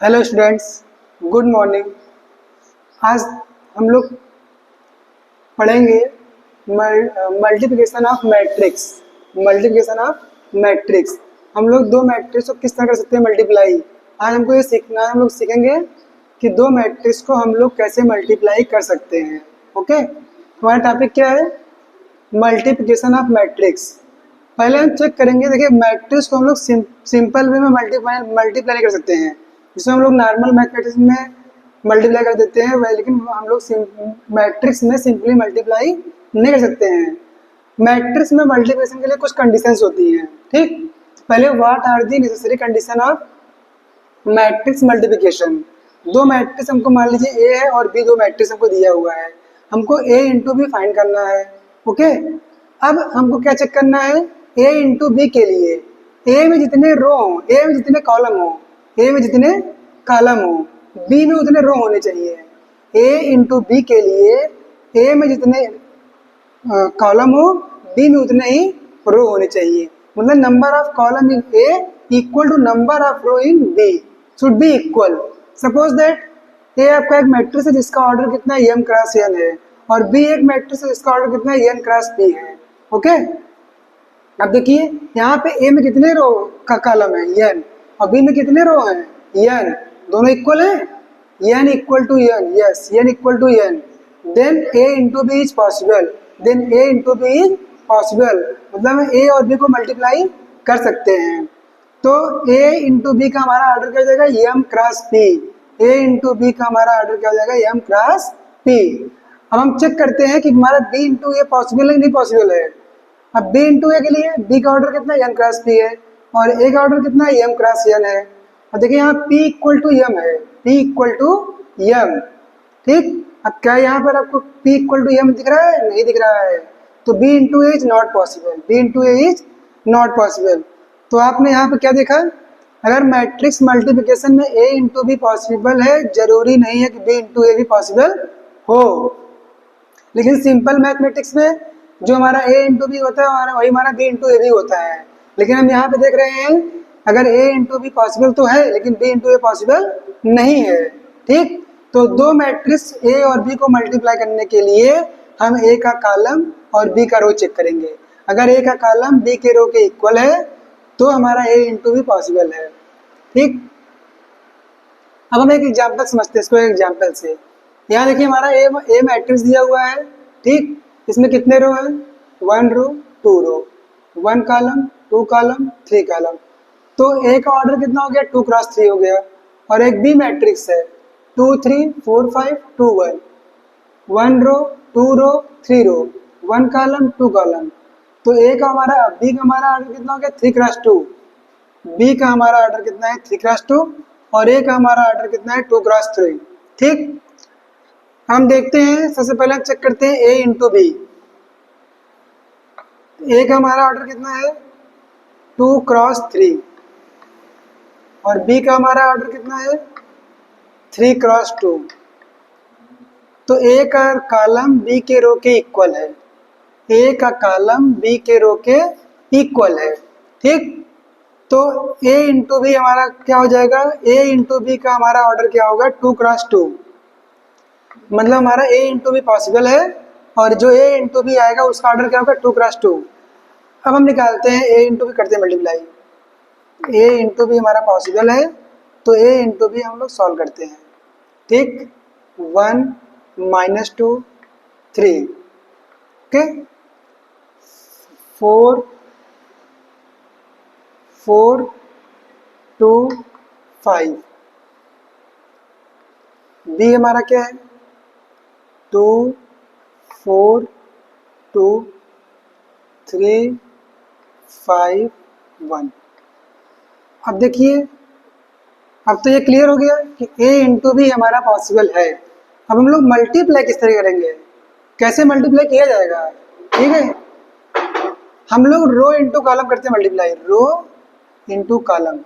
Hello students, good morning. आज हम लोग पढ़ेंगे multiplication of matrix. Multiplication of matrix हम लोग दो मैट्रिक्स को किस तरह कर सकते हैं मल्टीप्लाई। आज हमको ये सीखना है, हम लोग सीखेंगे कि दो मैट्रिक्स को हम लोग कैसे मल्टीप्लाई कर सकते हैं। ओके, हमारा टॉपिक क्या है? Multiplication of matrix. पहले हम चेक करेंगे। देखिए, मैट्रिक्स को हम लोग सिंपल वे में मल्टीप्लाई नहीं कर सकते हैं, जिसमें हम लोग नॉर्मल मैथमेटिक्स में मल्टीप्लाई कर देते हैं वह, लेकिन हम लोग मैट्रिक्स में सिंपली मल्टीप्लाई नहीं कर सकते हैं। मैट्रिक्स में मल्टीप्लिकेशन के लिए कुछ कंडीशंस होती हैं। ठीक, पहले what are the necessary condition of matrix multiplication. दो मैट्रिक्स हमको मान लीजिए ए है और बी, दो मैट्रिक्स हमको दिया हुआ है, हमको ए इंटू बी फाइंड करना है। ओके, अब हमको क्या चेक करना है? ए इंटू बी के लिए ए में जितने रो हों, ए में जितने कॉलम हो, ए में जितने कॉलम हो, बी में उतने रो होने चाहिए। ए इंटू बी के लिए ए में जितने कॉलम हो, बी में उतने ही रो होने चाहिए। मतलब number of column in a equal to number of row in b should be equal. Suppose that a आपका एक मैट्रिक्स है जिसका ऑर्डर कितना है? m क्रॉस n है, और बी एक मैट्रिक्स है जिसका ऑर्डर कितना है? n क्रॉस p है। ओके, अब देखिए यहाँ पे ए में कितने रो का कॉलम है? n, और बी में कितने रो हैं? n। दोनों इक्वल है, n equal to n, yes, n equal to n। Then a into b is possible, then a into b is possible, मतलब हम a और b को मल्टीप्लाई कर सकते हैं। तो a इंटू बी का हमारा ऑर्डर क्या हो जाएगा? m cross p। a into b का हमारा ऑर्डर क्या हो जाएगा? m cross p। अब हम चेक करते हैं कि हमारा b इंटू ए पॉसिबल है नहीं पॉसिबल है। अब b इंटू ए के लिए b का ऑर्डर कितना? m क्रॉस p है, और a का ऑर्डर कितना है? m क्रॉस n है। और देखिए यहाँ p इक्वल टू m है, p इक्वल टू m। ठीक, अब क्या यहाँ पर आपको p इक्वल टू m दिख रहा है? नहीं दिख रहा है, तो b into A is not possible, b into A is not possible. तो आपने यहाँ पे क्या देखा? अगर मैट्रिक्स मल्टीप्लिकेशन में a इंटू बी पॉसिबल है, जरूरी नहीं है कि b इंटू ए भी पॉसिबल हो। लेकिन सिंपल मैथमेटिक्स में जो हमारा a इंटू बी होता है वही हमारा b इंटू ए भी होता है। लेकिन हम यहाँ पे देख रहे हैं अगर a इंटू बी पॉसिबल तो है, लेकिन b इंटू ए पॉसिबल नहीं है। ठीक, तो दो मैट्रिक्स a और b को मल्टीप्लाई करने के लिए हम a का कॉलम और b का रो चेक करेंगे। अगर a का कॉलम b के रो के इक्वल है तो हमारा a इंटू बी पॉसिबल है। ठीक, अब हम एक एग्जाम्पल समझते हैं इसको। एक एग्जाम्पल से यहाँ देखिए हमारा ए मैट्रिक्स दिया हुआ है। ठीक, इसमें कितने रो हैं? 1 रो 2 रो, 1 कॉलम 2 कॉलम 3 कॉलम। तो ए का ऑर्डर कितना हो गया? 2 क्रॉस 3 हो गया। और एक बी मैट्रिक्स है 2 3 4 5 2 1, 1 रो 2 रो 3 रो, 1 कॉलम 2 कॉलम। तो ए का हमारा बी का हमारा ऑर्डर कितना हो गया? 3 क्रॉस 2। बी का हमारा ऑर्डर कितना है? 3 क्रॉस 2, और ए का हमारा ऑर्डर कितना है? 2 क्रॉस 3। ठीक, हम देखते हैं, सबसे पहले हम चेक करते हैं ए इंटू बी। ए का हमारा ऑर्डर कितना है? 2 क्रॉस 3, और बी का हमारा ऑर्डर कितना है? 3 क्रॉस 2। तो ए का कॉलम बी के रो के इक्वल है, ए का कॉलम बी के रो के इक्वल है। ठीक, तो a इंटू बी हमारा क्या हो जाएगा? a इंटू बी का हमारा ऑर्डर क्या होगा? 2 क्रॉस 2, मतलब हमारा a इंटू बी पॉसिबल है, और जो a इंटू बी आएगा उसका ऑर्डर क्या होगा? 2 क्रॉस 2। अब हम निकालते हैं a इंटू बी, करते हैं मल्टीप्लाई। a इंटू बी हमारा पॉसिबल है, तो a इंटू बी हम लोग सॉल्व करते हैं। ठीक, 1 माइनस 2 3, ओके, 4 4 2 5। बी हमारा क्या है? 2 4 2 3 5 1। अब देखिए, अब तो ये क्लियर हो गया कि a इंटू बी हमारा पॉसिबल है। अब हम लोग मल्टीप्लाई किस तरह करेंगे? कैसे मल्टीप्लाई किया जाएगा? ठीक है, हम लोग रो इंटू कॉलम करते हैं मल्टीप्लाई, रो इंटू कॉलम।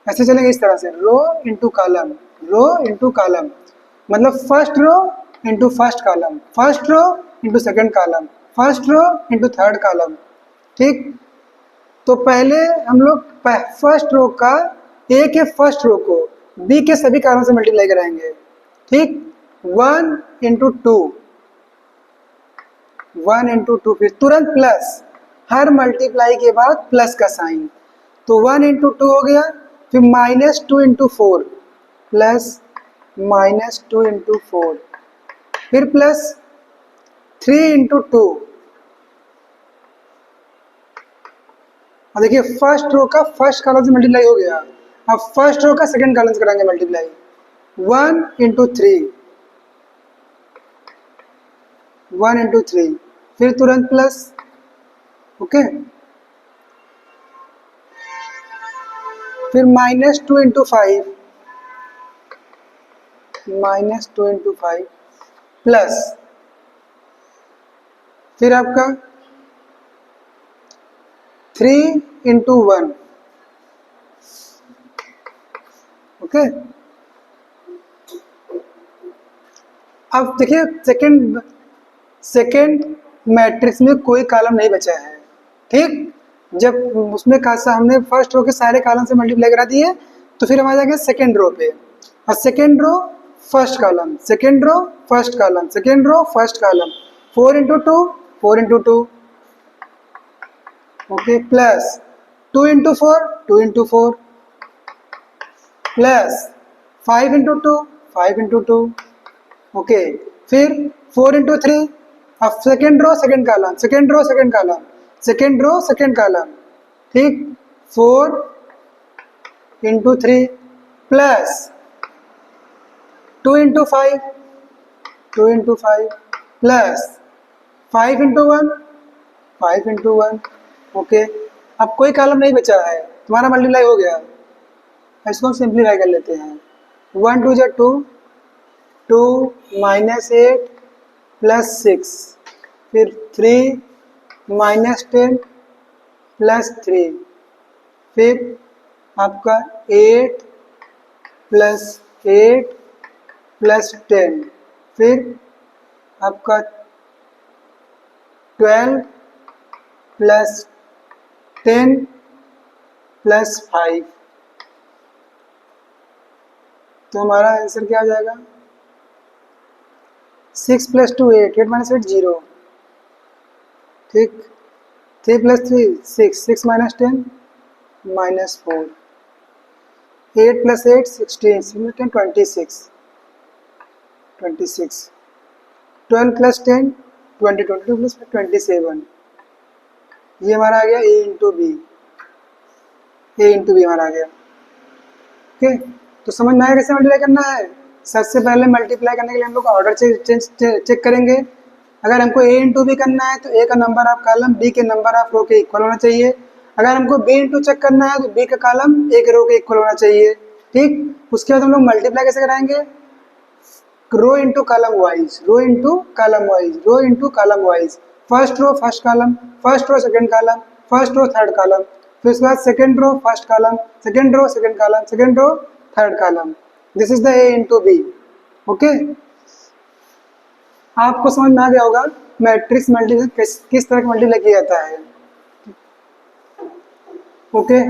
ऐसे चलेंगे इस तरह से, row into column, row into column, मतलब first row into first column, first row into second column, first row into third column. ठीक, तो पहले हम लोग फर्स्ट रो का, ए के फर्स्ट रो को बी के सभी कॉलम से मल्टीप्लाई कराएंगे, ठीक। 1 इंटू टू, 1 इंटू टू, फिर तुरंत प्लस, हर मल्टीप्लाई के बाद प्लस का साइन, तो 1 इंटू टू हो गया, फिर -2 into four, plus -2 into four, फिर प्लस 3 इंटू टू। और देखिए फर्स्ट रो का फर्स्ट कॉलम से मल्टीप्लाई हो गया, अब फर्स्ट रो का सेकंड कॉलम से कराएंगे multiply, 1 into three, 1 into three, फिर तुरंत प्लस, ओके, फिर -2 into five, -2 into five, plus फिर आपका 3 इंटू वन, ओके। अब देखिए सेकेंड मैट्रिक्स में कोई कॉलम नहीं बचा है, ठीक। जब उसमें खासा हमने फर्स्ट रो के सारे कॉलम से मल्टीप्लाई करा दिए, तो फिर हम आ जाएंगे सेकेंड रो पे, और second row first column, second row first column, second row first column, 4 into two, 4 into two, okay, plus 2 into four, 2 into four, plus 5 into two, 5 into two, okay, फिर 4 into three, अब second row second column, second row second column, second row second column, ठीक, 4 into three, plus 2 into five, 2 into five, plus 5 into one, 5 into one, okay. अब कोई column नहीं बचा है, तुम्हारा multiply हो गया, इसको हम सिंप्लीफाई कर लेते हैं, 1 2 जा 2, 2 -8 प्लस 6, फिर 3 -10 प्लस 3, फिर आपका 8 प्लस 8 प्लस 10, फिर आपका 12 प्लस 10 प्लस 5, तो हमारा आंसर क्या आ जाएगा, 6 प्लस 2 8, 8 माइनस 8 0, ठीक, 3 plus 3 6, 6 minus 10 -4, 8 plus 8 16, 10 26, 26, 12 plus 10 20, 22 plus 27, ये हमारा आ गया ए इंटू बी, ए इंटू बी हमारा आ गया, ओके। तो समझ में आया कैसे मल्टीप्लाई करना है। सबसे पहले मल्टीप्लाई करने के लिए हम लोग ऑर्डर चेक करेंगे। अगर हमको ए इंटू बी करना है तो ए का नंबर ऑफ कॉलम बी के नंबर ऑफ रो के इक्वल होना चाहिए। अगर हमको बी इंटू चेक करना है तो बी का कॉलम ए के रो के इक्वल होना चाहिए, ठीक। उसके बाद हम लोग मल्टीप्लाई कैसे कराएंगे, row into column wise, row into column wise, row into column wise, first row first column, first row second column, first row third column, फिर उसके बाद second row first column, second row second column, second row third column. This is the a into b, okay. आपको समझ में आ गया होगा matrix multiply किस तरह मल्टीप्लाई किया जाता है, ओके।